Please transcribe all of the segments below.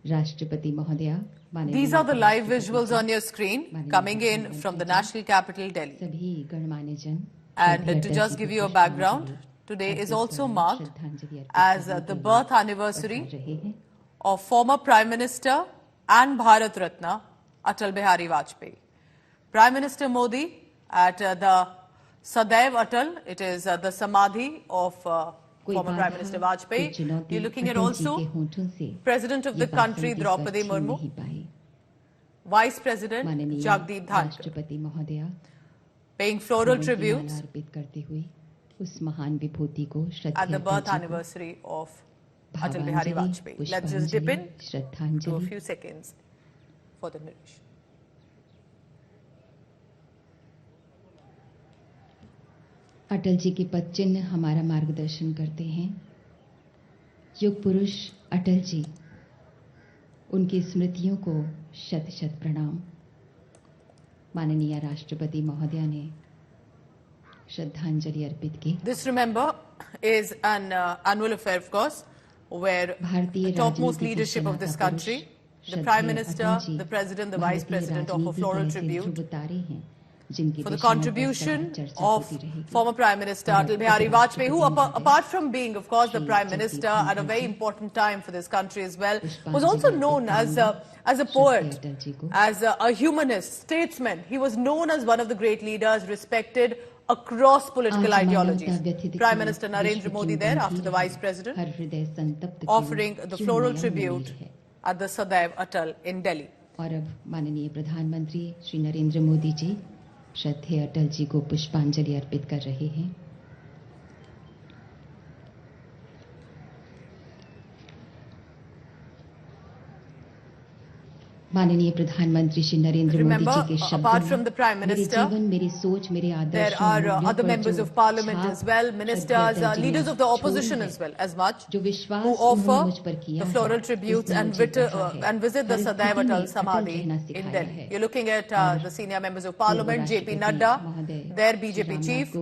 राष्ट्रपति महोदया, These are the live visuals on your screen coming in from the national capital, Delhi. सभी गणमान्य जन, And to just give you a background, today is also marked as the birth anniversary of former Prime Minister and Bharat Ratna Atal Bihari Vajpayee. Prime Minister Modi at the Sadaiv Atal, it is the Samadhi of former Prime Minister Vajpayee. You're looking at also President of the country Draupadi Murmu, Vice President Jagdeep Dhankar, paying floral tributes at the birth anniversary of Atal Bihari Vajpayee. Let's just dip in to a few seconds for the narration. Atal ji के पद चिन्ह हमारा मार्गदर्शन करते हैं। युग पुरुष अटल जी, उनकी स्मृतियों को शत शत प्रणाम। माननीय राष्ट्रपति महोदया ने श्रद्धांजलि अर्पित की। This, remember, is an annual affair, of course, where the topmost leadership of this country, the Prime Minister, the President, the Vice President, offer floral tribute for the contribution of former Prime Minister Atal Bihari Vajpayee, who apart from being, of course, the Prime Minister at a very important time for this country as well, was also known as a poet, as a humanist, statesman. He was known as one of the great leaders, respected across political ideologies. Prime Minister Narendra Modi there after the Vice President, offering the floral tribute at the Sadaiv Atal in Delhi. और अब माननीय प्रधानमंत्री श्री नरेंद्र मोदी जी श्रद्धेय अटल जी को पुष्पांजलि अर्पित कर रहे हैं। माननीय प्रधानमंत्री श्री नरेंद्र मोदी जी के शब्दों में मेरे जीवन, मेरी सोच, मेरे आदर्श, there are other members of parliament as well, ministers, leaders of the opposition as well as much, who offer the floral tributes and visit the Sadaiv Atal Samadhi in Delhi. You're looking at the senior members of parliament, JP Nadda, their BJP chief,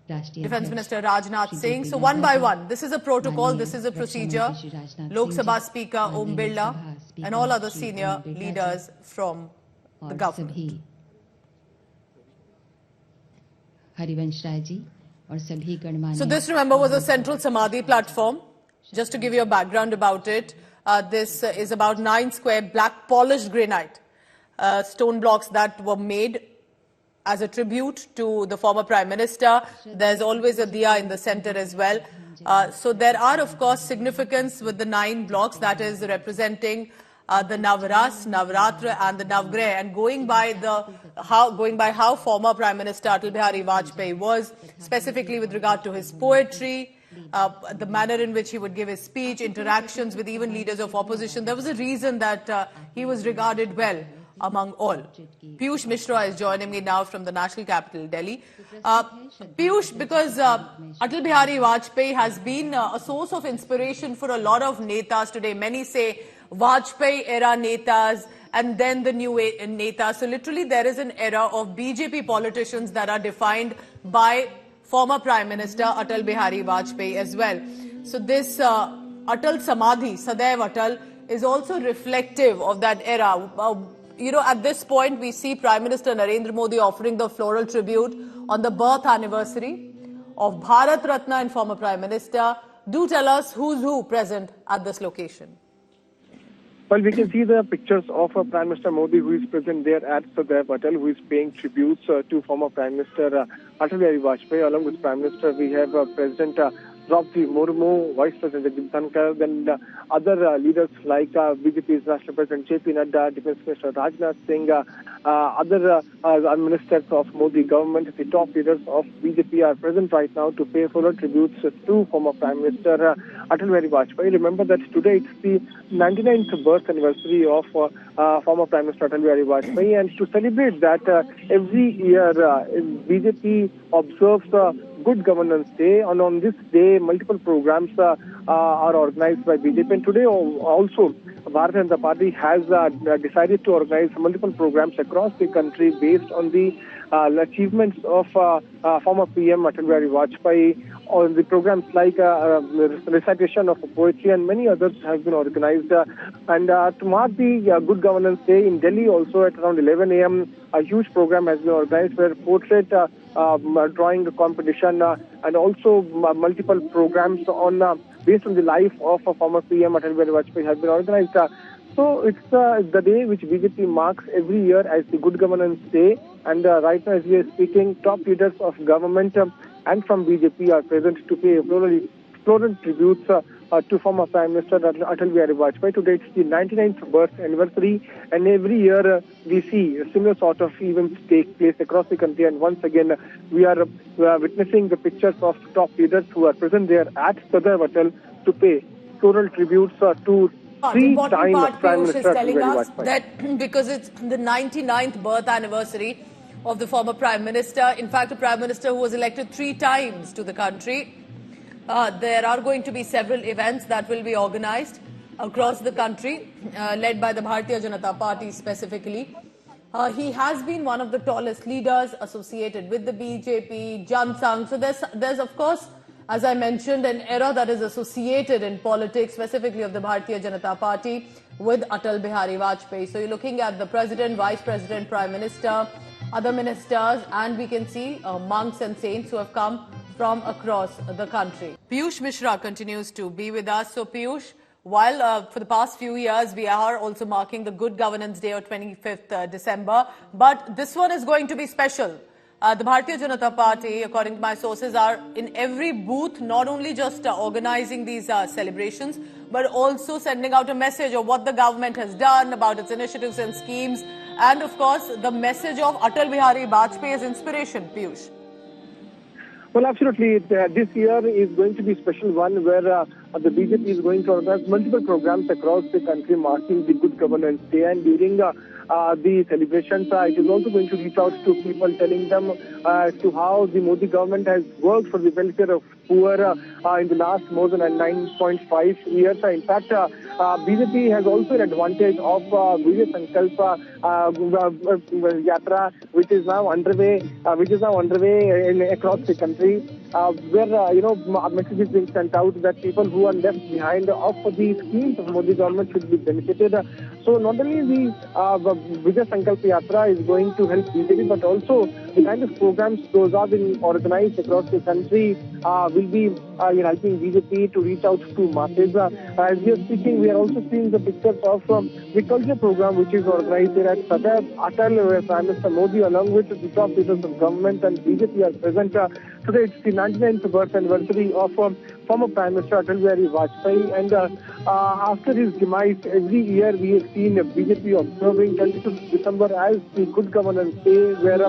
Defence Minister Rajnath Singh. So one by one, this is a protocol, this is a procedure. Lok Sabha Speaker Om Birla and all other senior leaders from the government. So this, remember, was a central Samadhi platform. Just to give you a background about it, this is about 9 square black polished granite stone blocks that were made as a tribute to the former Prime Minister. There's always a diya in the center as well. So there are, of course, significance with the 9 blocks that is representing the Navras, Navratra and the Navgreh, and going by how former Prime Minister Atal Bihari Vajpayee was, specifically with regard to his poetry, the manner in which he would give his speech, interactions with even leaders of opposition. There was a reason that he was regarded well among all. Piyush Mishra is joining me now from the national capital, Delhi. Piyush, because Atal Bihari Vajpayee has been a source of inspiration for a lot of netas today. Many say Vajpayee era netas and then the new netas. So literally there is an era of BJP politicians that are defined by former Prime Minister Atal Bihari Vajpayee as well. So this Atal Samadhi, Sadaiv Atal, is also reflective of that era. You know, at this point, we see Prime Minister Narendra Modi offering the floral tribute on the birth anniversary of Bharat Ratna and former Prime Minister. Do tell us who's who present at this location. Well, we can see the pictures of Prime Minister Modi, who is present there at Sadaiv Atal, who is paying tributes to former Prime Minister Atal Bihari Vajpayee. Along with Prime Minister, we have President Draupadi Murmu, Vice President Jagdeep Dhankar, then other leaders like BJP's National President JP Nadda, Defence Minister Rajnath Singh, other ministers of Modi government, the top leaders of BJP are present right now to pay floral tributes to former Prime Minister Atal Bihari Vajpayee. Remember that today it's the 99th birth anniversary of former Prime Minister Atal Bihari Vajpayee, and to celebrate that, every year BJP observes Good Governance Day, and on this day multiple programs are organized by BJP, and today also Bharatiya Janata Party has decided to organize multiple programs across the country based on the achievements of former PM Atal Bihari Vajpayee. On the programs like recitation of poetry and many others have been organized. And to mark the Good Governance Day in Delhi, also at around 11 a.m., a huge program has been organized where portrait drawing competition and also multiple programs on based on the life of former PM Atal Bihari Vajpayee have been organized. So it's the day which BJP marks every year as the Good Governance Day. And right now, as we are speaking, top leaders of government and from BJP are present to pay floral tributes to former Prime Minister Atal Bihari Vajpayee. Today it's the 99th birth anniversary, and every year we see similar sort of events take place across the country. And once again, we are witnessing the pictures of top leaders who are present there at Sadar Atal to pay floral tributes to three-time Prime Minister is telling us Vajpayee. That because it's the 99th birth anniversary of the former Prime Minister, in fact a Prime Minister who was elected 3 times to the country, there are going to be several events that will be organized across the country, led by the Bharatiya Janata Party specifically. He has been one of the tallest leaders associated with the BJP, Jan Sangh. So there's of course, as I mentioned, an era that is associated in politics, specifically of the Bharatiya Janata Party, with Atal Bihari Vajpayee. So you're looking at the President, Vice President, Prime Minister, other ministers, and we can see monks and saints who have come from across the country. Piyush Mishra continues to be with us. So Piyush, while for the past few years we are also marking the Good Governance Day of 25th December, but this one is going to be special. The Bharatiya Janata Party, according to my sources, are in every booth, not only just organizing these celebrations, but also sending out a message of what the government has done, about its initiatives and schemes, and of course the message of Atal Bihari Vajpayee as inspiration. Piyush. Well, absolutely. This year is going to be a special one where the BJP is going to organize multiple programs across the country marking the Good Governance Day. And during the celebrations, it is also going to reach out to people, telling them to how the Modi government has worked for the welfare of poor in the last more than 9.5 years. In fact, BJP has also an advantage of Vijay Sankalpa Yatra, which is now underway across the country, where messages being sent out that people who are left behind of the schemes of Modi government should be benefited. So not only the Vijay Sankalpa Yatra is going to help BJP, but also the kind of programs those are being organized across the country will be helping BJP to reach out to masses. As we are speaking, we are also seeing the pictures of the culture program which is organized here at Sadar Atal, where Prime Minister Modi along with the top leaders of government and BJP are present. Today it's the 99th birth anniversary of former Prime Minister Atal Bihari Vajpayee, and after his demise, every year we have seen BJP observing 25th December as the Good Governance Day, where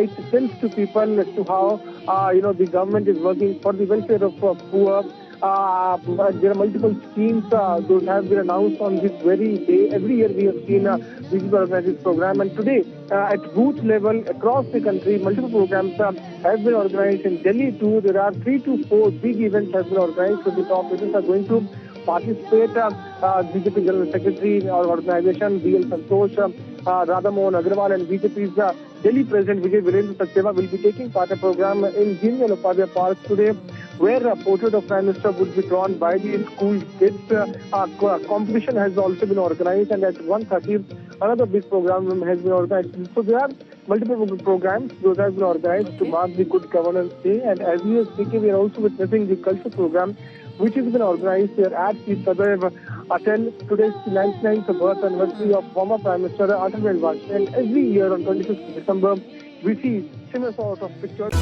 it tells to people as to how the government is working for the welfare of poor. There are multiple schemes those have been announced on this very day. Every year we have seen BJP organize this program, and today at booth level across the country, multiple programs have been organized. In Delhi too, there are 3 to 4 big events have been organized, so the top leaders are going to participate. BJP General Secretary or organization BL Santosh, Radha Mohan Agrawal, and BJP's Delhi President Vijay Virendra Sachdeva will be taking part in a program in Deen Upadhyay Park today, where a portrait of Prime Minister would be drawn by the school kids. Competition has also been organized, and at 1:30 another big program has been organized. So there are multiple programs those have been organized to mark the Good Governance Day. And as we are speaking, we are also witnessing the culture program which has been organized here at the Sadar Atal. Today's the 99th birth anniversary of former Prime Minister Atal Bihari Vajpayee, and every year on 25th December we see similar sort of pictures.